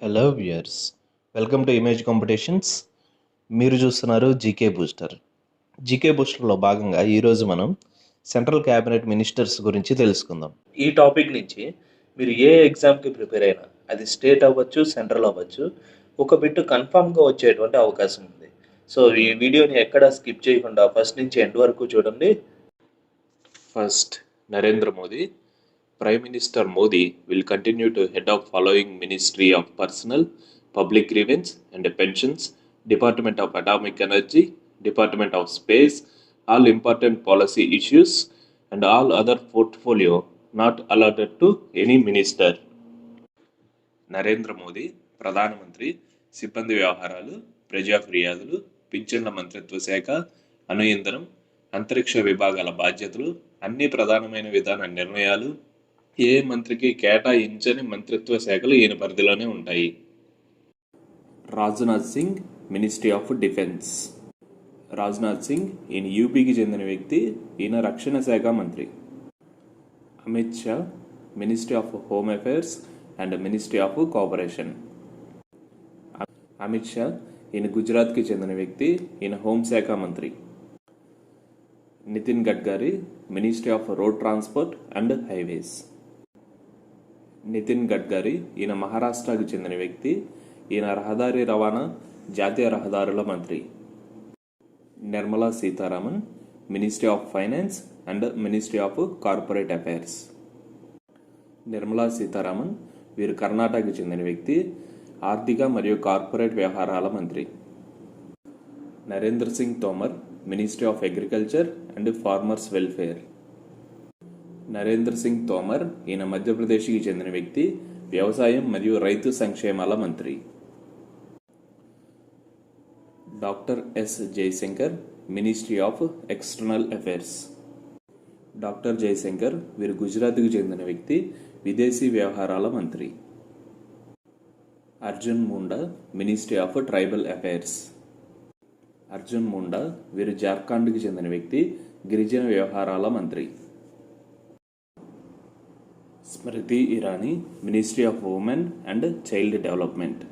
Hello viewers, welcome to image competitions. మీరు చూస్తున్నారు GK booster. GK బూస్టర్లో భాగంగా ఈరోజు మనం సెంట్రల్ క్యాబినెట్ మినిస్టర్స్ గురించి తెలుసుకుందాం. ఈ టాపిక్ నుంచి మీరు ఏ ఎగ్జామ్కి ప్రిపేర్ అయినా, అది స్టేట్ అవ్వచ్చు, సెంట్రల్ అవ్వచ్చు, ఒక బిట్ కన్ఫామ్గా వచ్చేటువంటి అవకాశం ఉంది. సో ఈ వీడియోని ఎక్కడ స్కిప్ చేయకుండా ఫస్ట్ నుంచి ఎండ్ వరకు చూడండి. First, Narendra Modi. Prime Minister Modi will continue to head of following Ministry of Personnel, Public Grievance and Pensions, Department of Atomic Energy, Department of Space, all important policy issues and all other portfolio not allotted to any minister. Narendra Modi ప్రధానమంత్రి, సిబ్బంది వ్యవహారాలు, ప్రజా ఫిర్యాదులు, పింఛన్ల మంత్రిత్వ శాఖ, అణు ఇంధనం, అంతరిక్ష విభాగాల బాధ్యతలు, అన్ని ప్రధానమైన విధాన నిర్ణయాలు, ఏ మంత్రికి కేటాయించని మంత్రిత్వ శాఖలు ఈయన పరిధిలోనే ఉంటాయి. Rajnath Singh, ministry of defence. Rajnath Singh ఈయన యూపీకి చెందిన వ్యక్తి, ఈయన రక్షణ శాఖ మంత్రి. Amit Shah, ministry of home affairs and ministry of cooperation. Amit Shah ఈయన గుజరాత్కి చెందిన వ్యక్తి, ఈయన హోంశాఖ మంత్రి. Nitin Gadkari, ministry of road transport and highways. Nitin Gadkari ఈయన మహారాష్ట్రకు చెందిన వ్యక్తి, ఈయన రహదారి రవాణా, జాతీయ రహదారుల మంత్రి. Nirmala Sitharaman, ministry of finance and ministry of corporate affairs. Nirmala Sitharaman వీరు కర్ణాటకకు చెందిన వ్యక్తి, ఆర్థిక మరియు కార్పొరేట్ వ్యవహారాల మంత్రి. Narendra Singh Tomar, ministry of agriculture and farmers welfare. Narendra Singh Tomar ఈయన మధ్యప్రదేశ్కి చెందిన వ్యక్తి, వ్యవసాయం మరియు రైతు సంక్షేమాల మంత్రి. Doctor S Jaishankar, ministry of external affairs. Doctor Jaishankar వీరు గుజరాత్కు చెందిన వ్యక్తి, విదేశీ వ్యవహారాల మంత్రి. Arjun Munda, ministry of tribal affairs. Arjun Munda వీరు జార్ఖండ్కి చెందిన వ్యక్తి, గిరిజన వ్యవహారాల మంత్రి. Smriti Irani, ministry of women and child development.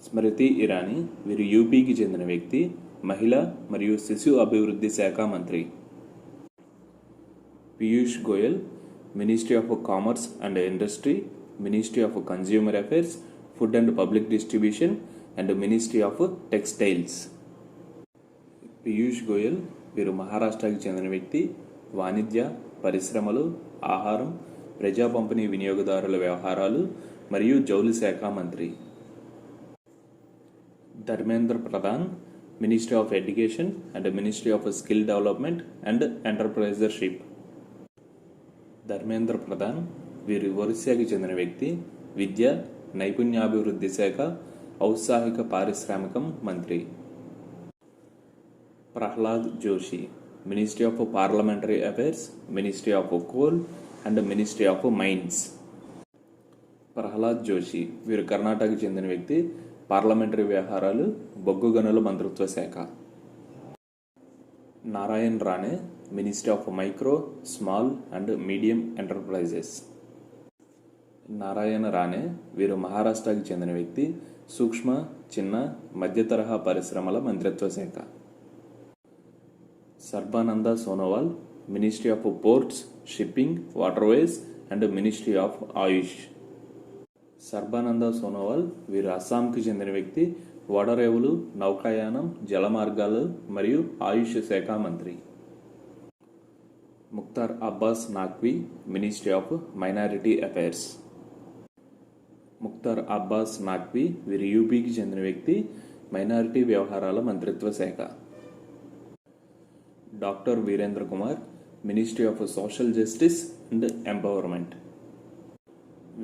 Smriti Irani వీరు యూపీకి చెందిన వ్యక్తి, మహిళా మరియు శిశు అభివృద్ధి శాఖ మంత్రి. Piyush Goyal, ministry of commerce and industry, ministry of consumer affairs, food and public distribution and ministry of textiles. Piyush Goyal వీరు మహారాష్ట్రకి చెందిన వ్యక్తి, వాణిజ్య, పరిశ్రమలు, ఆహారం, ప్రజా పంపిణీ వినియోగదారుల వ్యవహారాలు మరియు జౌళి శాఖ మంత్రి. Dharmendra Pradhan, ministry of education and ministry of skill development and entrepreneurship. Dharmendra Pradhan వీరు ఒరిస్సాకి చెందిన వ్యక్తి, విద్య, నైపుణ్యాభివృద్ధి శాఖ, ఔత్సాహిక పారిశ్రామికం మంత్రి. Pralhad Joshi, ministry of parliamentary affairs, ministry of coal and ministry of mines. Pralhad Joshi వీరు కర్ణాటకకు చెందిన వ్యక్తి, పార్లమెంటరీ వ్యవహారాలు, బొగ్గు గనుల మంత్రిత్వ శాఖ. Narayan Rane, ministry of micro, small and medium enterprises. Narayana Rane వీరు మహారాష్ట్రకి చెందిన వ్యక్తి, సూక్ష్మ, చిన్న, మధ్య తరహా పరిశ్రమల మంత్రిత్వ శాఖ. Sarbananda Sonowal, ministry of ports, shipping, waterways and ministry of AYUSH. Sarbananda Sonowal వీరు అస్సాంకి చెందిన వ్యక్తి, ఓడరేవులు, నౌకాయానం, జలమార్గాలు మరియు ఆయుష్ శాఖ మంత్రి. Mukhtar Abbas Naqvi, ministry of minority affairs. Mukhtar Abbas Naqvi వీరు యూపీకి చెందిన వ్యక్తి, మైనారిటీ వ్యవహారాల మంత్రిత్వ శాఖ. Doctor Virendra Kumar, ministry of social justice and empowerment.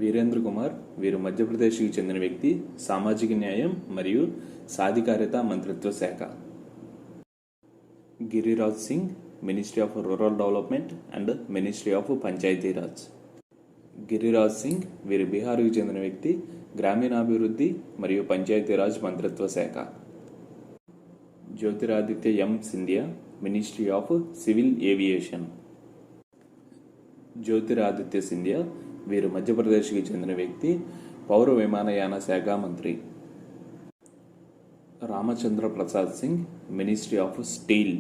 Virendra Kumar వీరు మధ్యప్రదేశ్కి చెందిన వ్యక్తి, సామాజిక న్యాయం మరియు సాధికారిత మంత్రిత్వ శాఖ. Giriraj Singh, ministry of rural development and ministry of Panchayati Raj. Giriraj Singh వీరు బీహార్కి చెందిన వ్యక్తి, గ్రామీణాభివృద్ధి మరియు పంచాయతీరాజ్ మంత్రిత్వ శాఖ. Jyotiraditya M Scindia, ministry of civil aviation. Jyotiraditya Scindia వీరు మధ్యప్రదేశ్కి చెందిన వ్యక్తి, పౌర విమానయాన శాఖ మంత్రి. Ramchandra Prasad Singh, ministry of steel.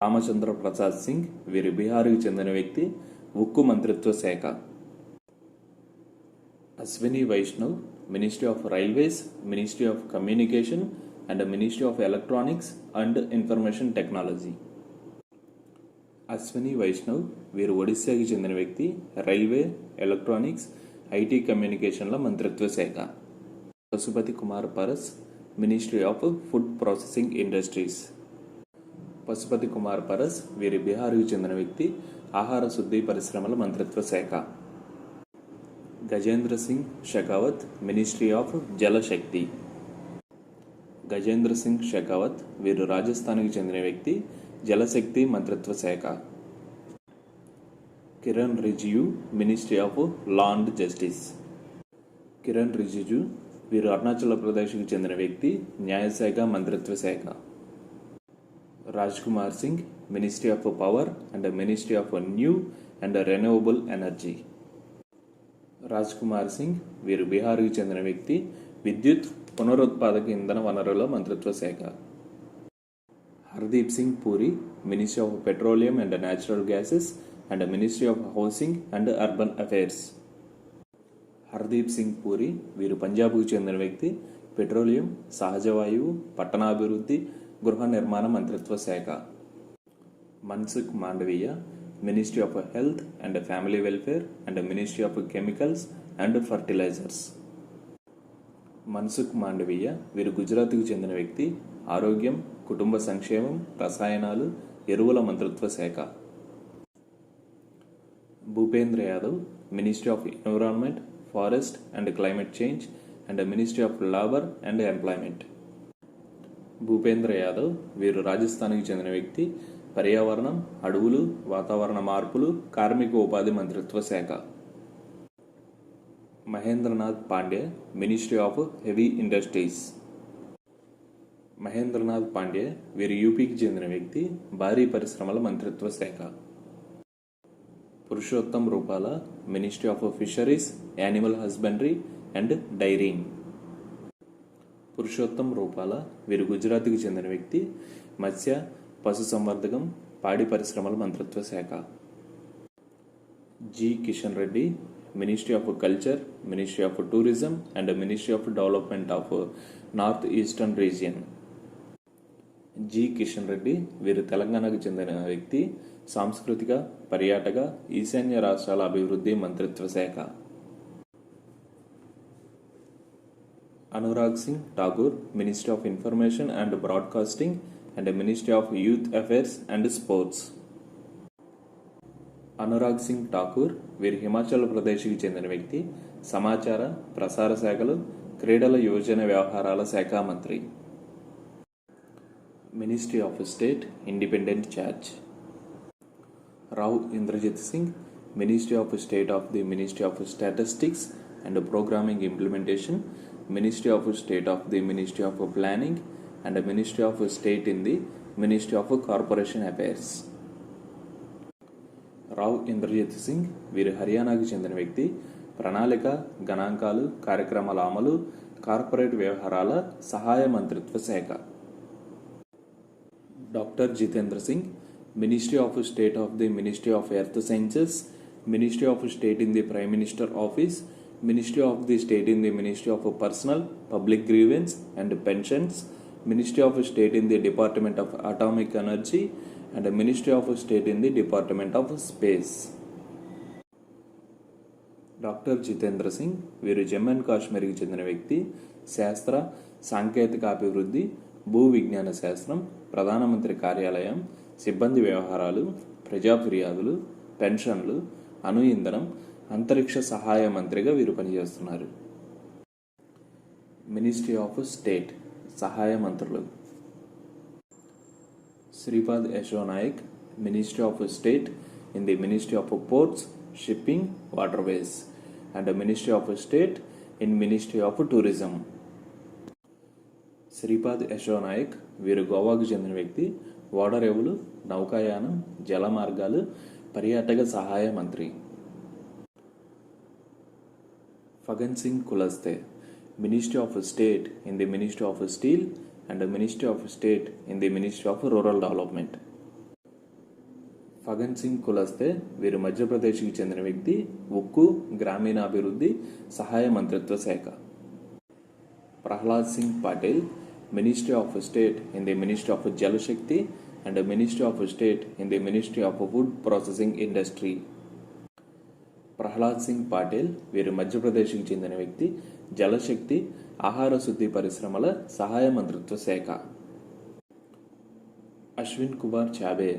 Ramchandra Prasad Singh వీరు బీహార్కు చెందిన వ్యక్తి, ఉక్కు మంత్రిత్వ శాఖ. Ashwini Vaishnaw, ministry of railways, ministry of communication and ministry of electronics and information technology. Ashwini Vaishnaw వీరు ఒడిశాకి చెందిన వ్యక్తి, రైల్వే, ఎలక్ట్రానిక్స్, ఐటీ కమ్యూనికేషన్ల మంత్రిత్వ శాఖ. Pashupati Kumar Paras, ministry of food processing industries. Pashupati Kumar Paras వీరి బీహార్కు చెందిన వ్యక్తి, ఆహార శుద్ధి పరిశ్రమల మంత్రిత్వ శాఖ. Gajendra Singh Shekhawat, ministry of Jal Shakti. గజేంద్ర సింగ్ షెకావత్ వీరు రాజస్థాన్కి చెందిన వ్యక్తి, జలశక్తి మంత్రిత్వ శాఖ. Kiren Rijiju, ministry of law and justice. Kiren Rijiju వీరు అరుణాచల్ ప్రదేశ్కి చెందిన వ్యక్తి, న్యాయశాఖ మంత్రిత్వ శాఖ. Raj Kumar Singh, ministry of power and ministry of new and renewable energy. Raj Kumar Singh వీరు బీహార్కు చెందిన వ్యక్తి, విద్యుత్, పునరుత్పాదక ఇంధన వనరుల మంత్రిత్వ శాఖ. Hardeep Singh puri, ministry of petroleum and natural gases and ministry of housing and urban affairs. Hardeep Singh puri వీరు పంజాబ్కు చెందిన వ్యక్తి, పెట్రోలియం, సహజ వాయువు, పట్టణాభివృద్ధి, గృహ నిర్మాణ మంత్రిత్వ శాఖ. Mansukh Mandaviya, ministry of health and family welfare and ministry of chemicals and fertilisers. Mansukh Mandaviya వీరు గుజరాత్కు చెందిన వ్యక్తి, ఆరోగ్యం, కుటుంబ సంక్షేమం, రసాయనాలు, ఎరువుల మంత్రిత్వ శాఖ. Bhupendra Yadav, ministry of environment, forest and climate change and ministry of labour and employment. Bhupendra Yadav వీరు రాజస్థాన్కి చెందిన వ్యక్తి, పర్యావరణం, అడవులు, వాతావరణ మార్పులు, కార్మిక ఉపాధి మంత్రిత్వ శాఖ. Mahendranath Pandey, ministry of heavy industries. Mahendranath Pandey వీరు యూపీకి చెందిన వ్యక్తి, భారీ పరిశ్రమల మంత్రిత్వ శాఖ. పురుషోత్తం రూపాల, ministry of fisheries, animal husbandry and dairying. Purushottam రూపాల వీరు గుజరాత్కి చెందిన వ్యక్తి, మత్స్య, పశుసంవర్ధకం, పాడి పరిశ్రమల మంత్రిత్వ శాఖ. G Kishan Reddy, ministry of culture, ministry of tourism and ministry of development of north eastern region. G Kishan Reddy వీరు తెలంగాణకు చెందిన వ్యక్తి, సాంస్కృతిక, పర్యాటక, ఈశాన్య రాష్ట్రాల అభివృద్ధి మంత్రిత్వ శాఖ. Anurag Singh Thakur, ministry of information and broadcasting and ministry of youth affairs and sports. Anurag Singh Thakur వీరు హిమాచల్ ప్రదేశ్కి చెందిన వ్యక్తి, సమాచార, ప్రసార శాఖలు, క్రీడల, యువజన వ్యవహారాల శాఖ మంత్రి. Ministry of state, independent charge. Rao Inderjit Singh, ministry of state of the ministry of statistics and programming implementation, ministry of state of the ministry of planning and ministry of state in the ministry of corporation affairs. Rao Inderjit Singh వీరు హర్యానాకు చెందిన వ్యక్తి, ప్రణాళిక, గణాంకాలు, కార్యక్రమాల అమలు, corporate వ్యవహారాల సహాయ మంత్రిత్వ శాఖ. Doctor Jitendra Singh, ministry of state of the ministry of earth sciences, ministry of state in the prime minister office, ministry of the state in the ministry of personal, public grievance and pensions, ministry of state in the department of atomic energy and ministry of state in the department of space. Doctor Jitendra Singh వీరు Jammu and కాశ్మీర్కి చెందిన వ్యక్తి, శాస్త్ర, సాంకేతిక అభివృద్ధి, భూ విజ్ఞాన శాస్త్రం, ప్రధానమంత్రి కార్యాలయం, సిబ్బంది వ్యవహారాలు, ప్రజా ఫిర్యాదులు, పెన్షన్లు, అణు ఇంధనం, అంతరిక్ష సహాయ మంత్రిగా వీరు పనిచేస్తున్నారు. మినిస్ట్రీ ఆఫ్ స్టేట్ సహాయ మంత్రులు. Shripad Yesso Naik, ministry of state in the ministry of ports, shipping, waterways and ministry of state in ministry of tourism. Shripad Yesso Naik వీరు గోవాకు చెందిన వ్యక్తి, ఓడరేవులు, నౌకాయానం, జల మార్గాలు, పర్యాటక సహాయ మంత్రి. Fagan Singh Kulasthe, Ministry of State in the Ministry of Steel and Ministry of State in the Ministry of Rural Development. Faggan Singh Kulaste వీరు మధ్యప్రదేశ్కి చెందిన వ్యక్తి, ఉక్కు, గ్రామీణాభివృద్ధి, సహాయ మంత్రిత్వ శాఖ. Prahlad Singh Patel, ministry of state in the ministry of Jal Shakti and ministry of state in the ministry of wood processing industry. Prahlad Singh Patel వీరు మధ్యప్రదేశ్కి చెందిన వ్యక్తి, జలశక్తి, ఆహార శుద్ధి పరిశ్రమల సహాయ మంత్రిత్వ శాఖ. Ashwin Kumar Choubey,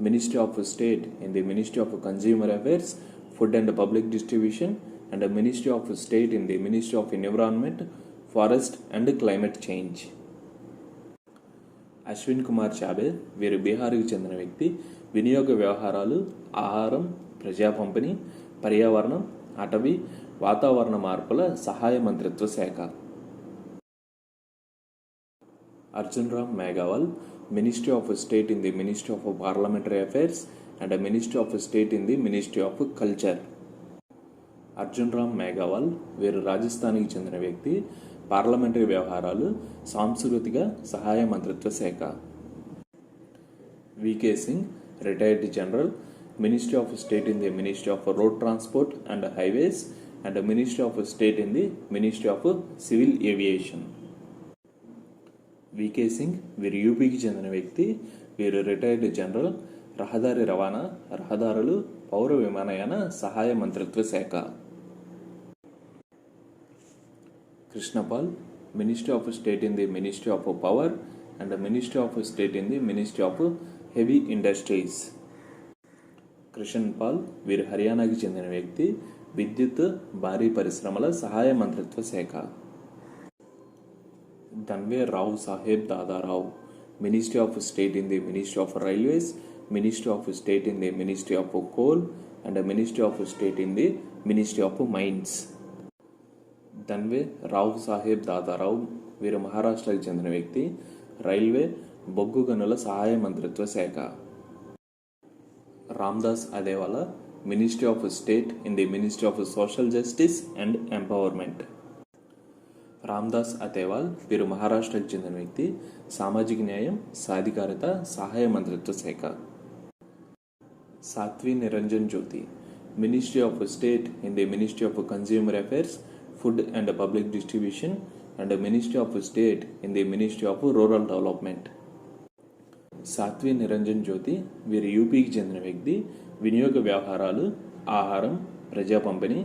ministry of state in the ministry of consumer affairs, food and public distribution and ministry of state in the ministry of environment, forest and climate change. Ashwin Kumar Choubey వీరు బీహార్కి చెందిన వ్యక్తి, వినియోగ వ్యవహారాలు, ఆహారం, ప్రజా పంపిణీ, పర్యావరణం, అటవీ, వాతావరణ మార్పుల సహాయ మంత్రిత్వ శాఖ. Arjun Ram Meghwal, ministry of state in the ministry of parliamentary affairs and ministry of state in the ministry of culture. Arjun Ram Meghwal వీరు రాజస్థాన్కి చెందిన వ్యక్తి, పార్లమెంటరీ వ్యవహారాలు, సాంస్కృతిక సహాయ మంత్రిత్వ శాఖ. V K Singh, retired general, ministry of state in the ministry of road transport and highways and ministry of state in the ministry of civil aviation. V K Singh వీరు యూపీకి చెందిన వ్యక్తి, వీరు రిటైర్డ్ జనరల్, రహదారి రవాణా, రహదారులు, పౌర విమానయాన సహాయ మంత్రిత్వ శాఖ. Krishanpal, ministry of state in the ministry of power and ministry of state in the ministry of heavy industries. Krishan Pal వీరు హర్యానాకి చెందిన వ్యక్తి, విద్యుత్, భారీ పరిశ్రమల సహాయ మంత్రిత్వ శాఖ. Danve Rao Saheb Dadarao, ministry of state in the ministry of railways, ministry of state in the ministry of coal and ministry of state in the ministry of mines. Danve Rao Saheb Dadarao వీరు మహారాష్ట్రకి చెందిన వ్యక్తి, రైల్వే, బొగ్గు గనుల సహాయ మంత్రిత్వ శాఖ. Ramdas Athawale, ministry of state in the ministry of social justice and empowerment. Ramdas Athawale వీరు మహారాష్ట్రకి చెందిన వ్యక్తి, సామాజిక న్యాయం, సాధికారత సహాయ మంత్రిత్వ శాఖ. Sadhvi Niranjan Jyoti, ministry of state in the ministry of consumer affairs, food and public distribution and ministry of state in the ministry of rural development. Sadhvi Niranjan Jyoti వీరు యూపీకి చెందిన వ్యక్తి, వినియోగ వ్యవహారాలు, ఆహారం, ప్రజా పంపిణీ,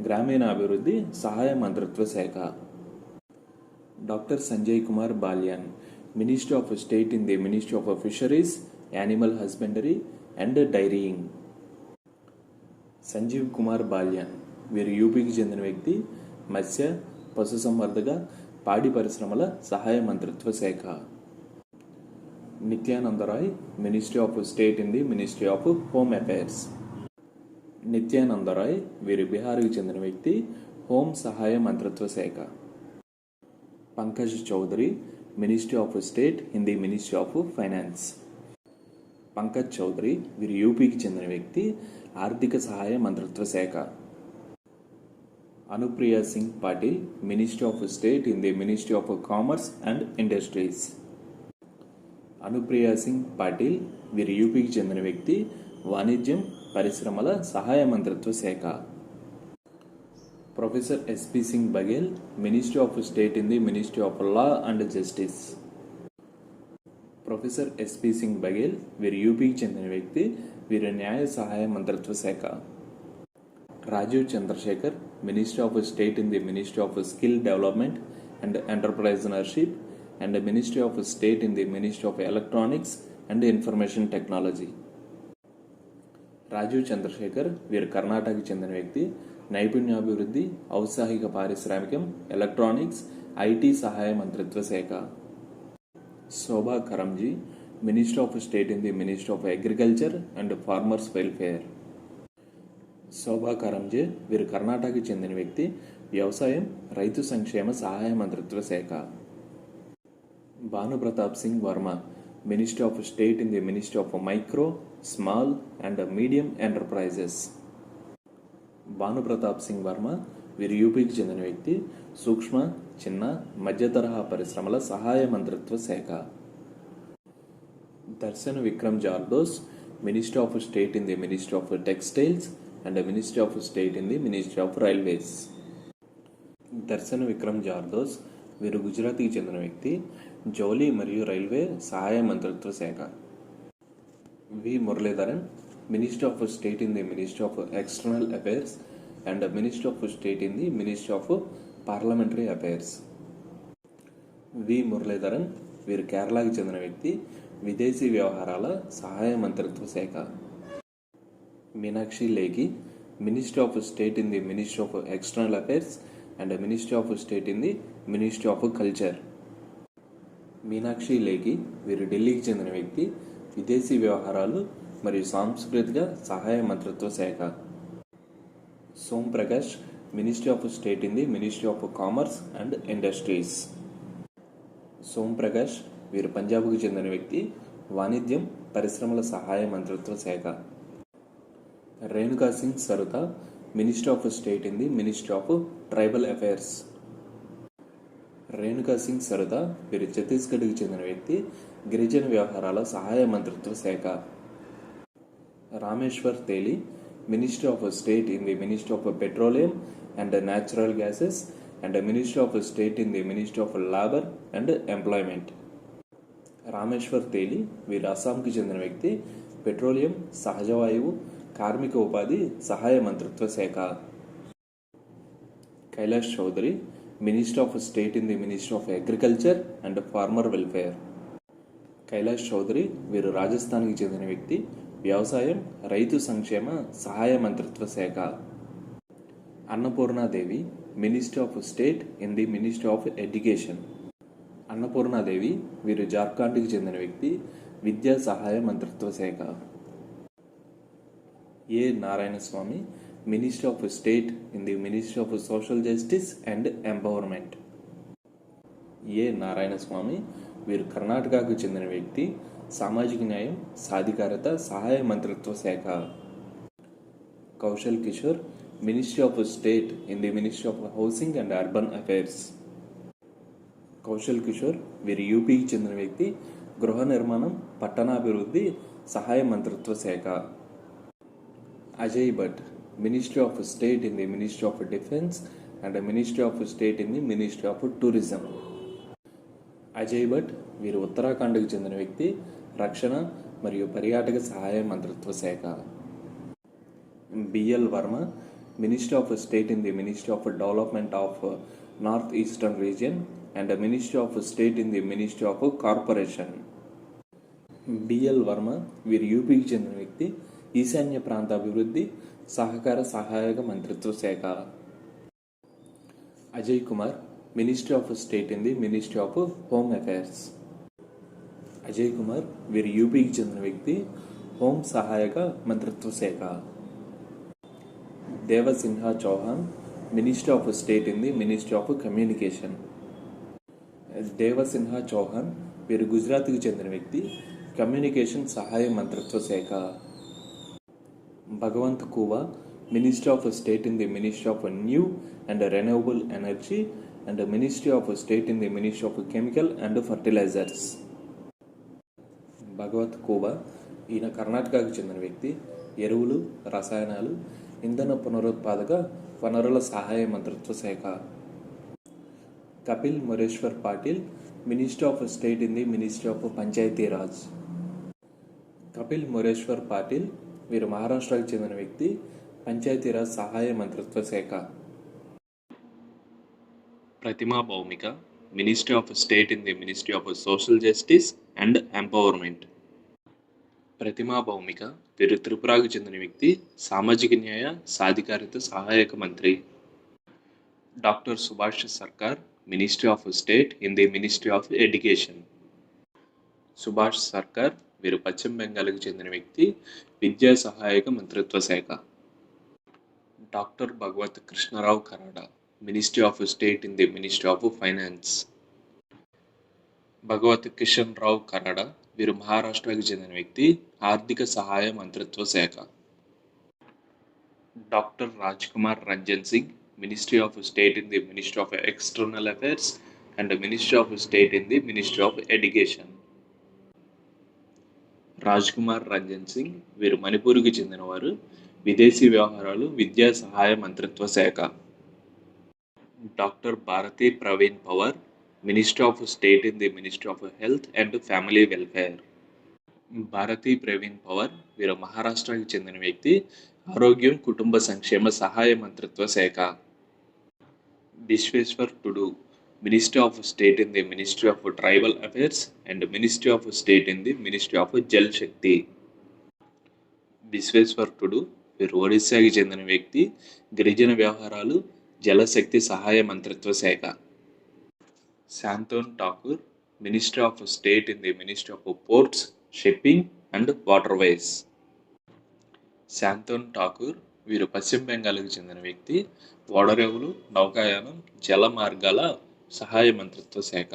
గ్రామీణాభివృద్ధి సహాయ మంత్రిత్వ శాఖ. Doctor Sanjay Kumar Balyan, ministry of state in the ministry of fisheries, animal husbandry and dairying. Sanjeev Kumar Balyan వీరు యూపీకి చెందిన వ్యక్తి, మత్స్య, పశుసంవర్ధక, పాడి పరిశ్రమల సహాయ మంత్రిత్వ శాఖ. Nityanand Rai, ministry of state in the ministry of home affairs. Nityanand Rai వీరు బీహార్కి చెందిన వ్యక్తి, హోం సహాయ మంత్రిత్వ శాఖ. Pankaj Chaudhary, ministry of state in the ministry of finance. Pankaj Chaudhary వీరు యూపీకి చెందిన వ్యక్తి, ఆర్థిక సహాయ మంత్రిత్వ శాఖ. Anupriya Singh Patil, ministry of state in the ministry of commerce and industries. Anupriya Singh Patil వీరు యూపీకి చెందిన వ్యక్తి, వాణిజ్యం, పరిశ్రమల సహాయ మంత్రిత్వ శాఖ. Professor SP Singh Baghel, ministry of state in the ministry of law and justice. Professor SP Singh Baghel వీరు యూపీకి చెందిన వ్యక్తి, వీరు న్యాయ సహాయ మంత్రిత్వ శాఖ. Rajeev Chandrasekhar, ministry of state in the ministry of skill development and entrepreneurship and ministry of state in the ministry of electronics and information technology. Rajeev Chandrasekhar వీరు కర్ణాటకకి చెందిన వ్యక్తి, నైపుణ్యాభివృద్ధి, ఔత్సాహిక పారిశ్రామికం, ఎలక్ట్రానిక్స్, ఐటీ సహాయ మంత్రిత్వ శాఖ. Shobha Karandlaje, ministry of state in the ministry of agriculture and farmers welfare. Shobha Karandlaje వీరు కర్ణాటకకి చెందిన వ్యక్తి, వ్యవసాయం, రైతు సంక్షేమ సహాయ మంత్రిత్వ శాఖ. Bhanu Pratap Singh Varma, ministry of state in the ministry of micro, small and medium enterprises. Bhanu Pratap Singh Varma వీరు యూపీకి చెందిన వ్యక్తి. సూక్ష్మ, చిన్న, మధ్య తరహా పరిశ్రమల సహాయ మంత్రిత్వ శాఖ. Darshana Vikram Jardosh, minister of state in the ministry of textiles and ministry of state in the ministry of railways. Darshana Vikram Jardosh వీరు గుజరాత్కి చెందిన వ్యక్తి. జౌలి మరియు రైల్వే సహాయ మంత్రిత్వ శాఖ. V Muraleedharan, minister of state in the ministry of external affairs and minister of state in the ministry of parliamentary affairs. V Muraleedharan వీరు కేరళకి చెందిన వ్యక్తి. విదేశీ వ్యవహారాల సహాయ మంత్రిత్వ శాఖ. Meenakshi Lekhi, minister of state in the ministry of external affairs and ministry of state in the ministry of culture. Meenakshi Lekhi వీరు ఢిల్లీకి చెందిన వ్యక్తి. విదేశీ వ్యవహారాలు మరియు సాంస్కృతిక సహాయ మంత్రిత్వ శాఖ. Som Parkash, ministry of state in the ministry of commerce and industries. Som Parkash వీరు పంజాబ్కు చెందిన వ్యక్తి. వాణిజ్యం, పరిశ్రమల సహాయ మంత్రిత్వ శాఖ. Renuka Singh Saruta, minister of state in the ministry of tribal affairs. Renuka Singh Saruta వీరు ఛత్తీస్గఢ్కి చెందిన వ్యక్తి. గిరిజన వ్యవహారాల సహాయ మంత్రిత్వ శాఖ. రామేశ్వర్ తేలి, minister of state in the ministry of petroleum and natural gases and minister of state in the ministry of labour and employment. Rameshwar తేలి వీరు అస్సాంకి చెందిన వ్యక్తి. పెట్రోలియం, సహజ వాయువు, కార్మిక ఉపాధి సహాయ మంత్రిత్వ శాఖ. Kailash Choudhary, minister of state in the ministry of agriculture and farmer welfare. Kailash Choudhary వీరు రాజస్థాన్కి చెందిన వ్యక్తి. వ్యవసాయం, రైతు సంక్షేమ సహాయ మంత్రిత్వ శాఖ. Annapurna Devi, minister of state in the ministry of education. Annapurna Devi వీరు జార్ఖండ్కి చెందిన వ్యక్తి. విద్యా సహాయ మంత్రిత్వ శాఖ. A Narayana Swamy, minister of state in the ministry of social justice and empowerment. A Narayana Swamy వీరు కర్ణాటకకు చెందిన వ్యక్తి. సామాజిక న్యాయం, సాధికారత సహాయ మంత్రిత్వ శాఖ. Kaushal Kishore, ministry of state in the ministry of housing and urban affairs. Kaushal Kishore వీరు యూపీకి చెందిన వ్యక్తి. గృహ నిర్మాణం, పట్టణాభివృద్ధి సహాయ మంత్రిత్వ శాఖ. Ajay Bhatt, ministry of state in the ministry of defence and ministry of state in the ministry of tourism. Ajay Bhatt వీరు ఉత్తరాఖండ్కి చెందిన వ్యక్తి. రక్షణ మరియు పర్యాటక సహాయ మంత్రిత్వ శాఖ. BL Varma, minister of state in the ministry of development of north eastern region and ministry of state in the ministry of corporation. BL Varma వీరు యూపీకి చెందిన వ్యక్తి. ఈశాన్య ప్రాంత అభివృద్ధి సహకార సహాయక మంత్రిత్వ శాఖ. Ajay Kumar, ministry of state in the ministry of home affairs. Ajay Kumar వీరు యూపీకి చెందిన వ్యక్తి. హోం సహాయక మంత్రిత్వ శాఖ. Devusinh Chauhan, minister of state in the ministry of communication. Devusinh Chauhan వీరు గుజరాత్కి చెందిన వ్యక్తి. కమ్యూనికేషన్ సహాయ మంత్రిత్వ శాఖ. Bhagwanth Khuba, minister of state in the ministry of new and renewable energy and ministry of state in the ministry of chemical and fertilizers. భగవత్ కూవా ఈయన కర్ణాటకకు చెందిన వ్యక్తి. ఎరువులు, రసాయనాలు, ఇంధన పునరుత్పాదక వనరుల సహాయ మంత్రిత్వ శాఖ. Kapil Moreshwar Patil, minister of state in the ministry of Panchayati Raj. Kapil Moreshwar Patil వీరు మహారాష్ట్రకు చెందిన వ్యక్తి. పంచాయతీరాజ్ సహాయ మంత్రిత్వ శాఖ. Pratima Bhoumik, ministry of state in the ministry of social justice and empowerment. Pratima Bhoumik వీరు త్రిపురకు చెందిన వ్యక్తి. సామాజిక న్యాయ, సాధికారత సహాయక మంత్రి. డాక్టర్ సుభాష్ సర్కార్, ministry of state in the ministry of education. Subhash సర్కార్ వీరు పశ్చిమ బెంగాల్కి చెందిన వ్యక్తి. విద్యా సహాయక మంత్రిత్వ శాఖ. Doctor Bhagwat Krishnarao Karad, ministry of state in the ministry of finance. Bhagwat Kishan Rao Karad వీరు మహారాష్ట్రకి చెందిన వ్యక్తి. ఆర్థిక సహాయ మంత్రిత్వ శాఖ. Doctor Raj Kumar Ranjan Singh, Ministry of State in the Ministry of External Affairs and Ministry of State in the Ministry of Education. Raj Kumar Ranjan Singh వీరు మణిపూర్కి చెందినవారు, విదేశీ వ్యవహారాలు విద్యా సహాయ మంత్రిత్వ శాఖ. Doctor Bharati Pravin Pawar, minister of state in the ministry of health and family welfare. Bharati Pravin Pawar వీరు మహారాష్ట్రకి చెందిన వ్యక్తి, ఆరోగ్యం కుటుంబ సంక్షేమ సహాయ మంత్రిత్వ శాఖ. Bishweswar Tudu, minister of state in the ministry of tribal affairs and ministry of state in the ministry of Jal Shakti. Bishweswar Tudu వీరు ఒడిశాకి చెందిన వ్యక్తి, గిరిజన వ్యవహారాలు జలశక్తి సహాయ మంత్రిత్వ శాఖ. Shantanu Thakur, minister of state in the ministry of ports, shipping and waterways. Shantanu Thakur వీరు పశ్చిమ బెంగాల్కి చెందిన వ్యక్తి, ఓడరేవులు నౌకాయానం జల మార్గాల సహాయ మంత్రిత్వ శాఖ.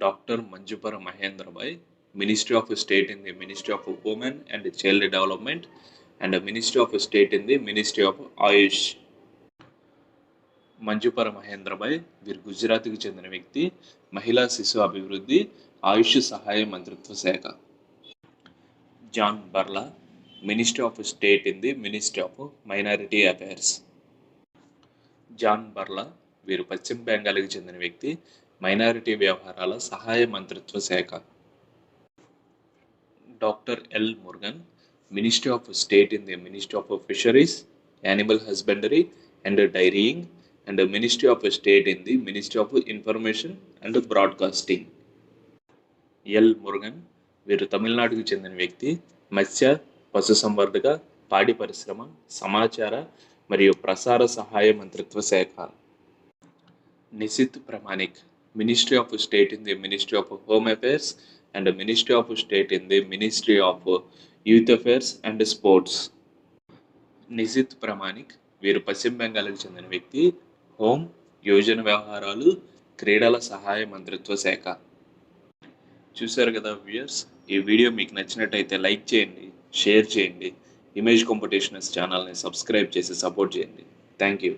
Doctor Munjpara Mahendrabhai, ministry of state in the ministry of women and child development and ministry of state in the ministry of AYUSH. Munjpara Mahendrabhai వీరు గుజరాత్కి చెందిన వ్యక్తి, మహిళా శిశు అభివృద్ధి ఆయుష్ సహాయ మంత్రిత్వ శాఖ. John Barla, minister of state in the ministry of minority affairs. John Barla వీరు పశ్చిమ బెంగాల్కి చెందిన వ్యక్తి, మైనారిటీ వ్యవహారాల సహాయ మంత్రిత్వ శాఖ. Doctor L Murugan, ministry of state in the ministry of fisheries, animal husbandry and dairying and ministry of state in the ministry of information and broadcasting. L Murugan వీరు తమిళనాడుకు చెందిన వ్యక్తి, మత్స్య పశుసంవర్ధక పాడి పరిశ్రమ సమాచార మరియు ప్రసార సహాయ మంత్రిత్వ శాఖ. Nisith Pramanik, ministry of state in the ministry of home affairs and ministry of state in the ministry of youth affairs and sports. Nisith Pramanik వీరు పశ్చిమ బెంగాల్కి చెందిన వ్యక్తి, హోమ్ యోజన వ్యవహారాలు క్రీడల సహాయ మంత్రిత్వ శాఖ. చూశారు కదా వ్యూయర్స్, ఈ వీడియో మీకు నచ్చినట్టయితే లైక్ చేయండి, షేర్ చేయండి, ఇమేజ్ కాంపిటీషన్స్ ఛానల్ని సబ్స్క్రైబ్ చేసి సపోర్ట్ చేయండి. Thank you.